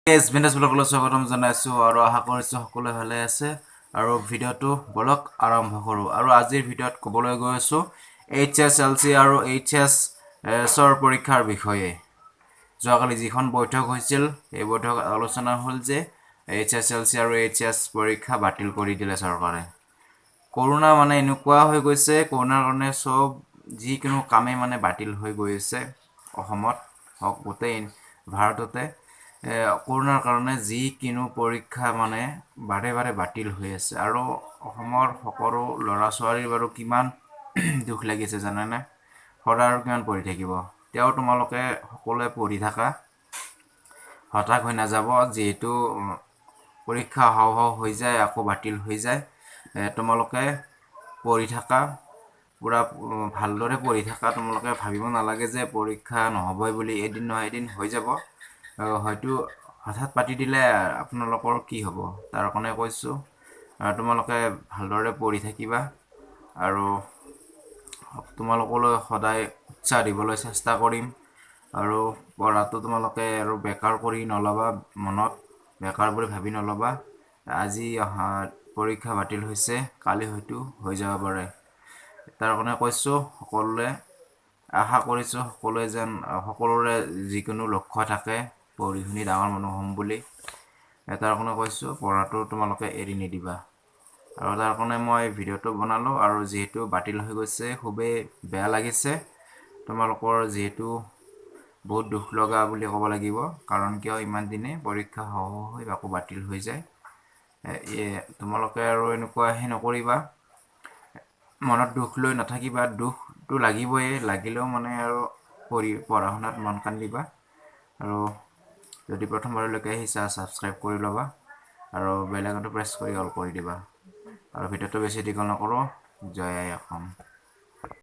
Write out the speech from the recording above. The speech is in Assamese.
বিন্দাছ ব্লগলৈ স্বাগতম জনাইছোঁ আৰু আশা কৰিছোঁ সকলোৱে ভালে আছে আৰু ভিডিঅ'টো বলক আৰম্ভ কৰোঁ আৰু আজিৰ ভিডিঅ'ত ক'বলৈ গৈ আছোঁ HSLC আৰু HSৰ পৰীক্ষাৰ বিষয়ে। যোৱাকালি যিখন বৈঠক হৈছিল এই বৈঠকত আলোচনা হ'ল যে HSLC আৰু HS পৰীক্ষা বাতিল কৰি দিলে চৰকাৰে। কৰোণা মানে এনেকুৱা হৈ গৈছে, কৰোণাৰ কাৰণে চব যিকোনো কামেই মানে বাতিল হৈ গৈ আছে অসমত হওক গোটেই ভাৰততে। কৰোণাৰ কাৰণে যিকোনো পৰীক্ষা মানে বাৰে বাৰে বাতিল হৈ আছে আৰু অসমৰ সকলো ল'ৰা ছোৱালীৰ বাৰু কিমান দুখ লাগিছে জানেনে? সদায় আৰু কিমান পঢ়ি থাকিব। তেওঁ তোমালোকে সকলোৱে পঢ়ি থাকা, হতাশ হৈ নাযাব। যিহেতু পৰীক্ষা হওঁ হৈ যায় আকৌ বাতিল হৈ যায়, তোমালোকে পঢ়ি থাকা, পুৰা ভালদৰে পঢ়ি থাকা। তোমালোকে ভাবিব নালাগে যে পৰীক্ষা নহ'বই বুলি, এদিন নহয় এদিন হৈ যাব। হয়তো হঠাৎ পাতি দিলে আপোনালোকৰ কি হ'ব তাৰ কাৰণে কৈছোঁ। তোমালোকে ভালদৰে পঢ়ি থাকিবা আৰু তোমালোকলৈ সদায় উৎসাহ দিবলৈ চেষ্টা কৰিম আৰু পঢ়াটো তোমালোকে আৰু বেকাৰ কৰি নল'বা, মনত বেকাৰ বুলি ভাবি নল'বা। আজি পৰীক্ষা বাতিল হৈছে, কালি হয়তো হৈ যাব পাৰে। তাৰ কাৰণে কৈছোঁ সকলোৱে, আশা কৰিছোঁ সকলোৱে যেন সকলোৰে যিকোনো লক্ষ্য থাকে পঢ়ি শুনি ডাঙৰ মানুহ হ'ম বুলি। তাৰ কাৰণে কৈছোঁ পঢ়াটো তোমালোকে এৰি নিদিবা আৰু তাৰ কাৰণে মই ভিডিঅ'টো বনালোঁ। আৰু যিহেতু বাতিল হৈ গৈছে খুবেই বেয়া লাগিছে তোমালোকৰ, যিহেতু বহুত দুখ লগা বুলি ক'ব লাগিব। কাৰণ কিয় ইমান দিনে পৰীক্ষা হৈ আকৌ বাতিল হৈ যায়। তোমালোকে আৰু এনেকুৱা নকৰিবা, মনত দুখ লৈ নাথাকিবা। দুখটো লাগিবই, লাগিলেও মানে আৰু পঢ়া শুনাত মন কাণ দিবা। আৰু যদি প্ৰথমবাৰলৈকে আহিছা ছাবস্ক্ৰাইব কৰি ল'বা আৰু বেল আইকনটো প্ৰেছ কৰি অল কৰি দিবা। আৰু ভিডিঅ'টো বেছি দীঘল নকৰোঁ। জয় আই অসম।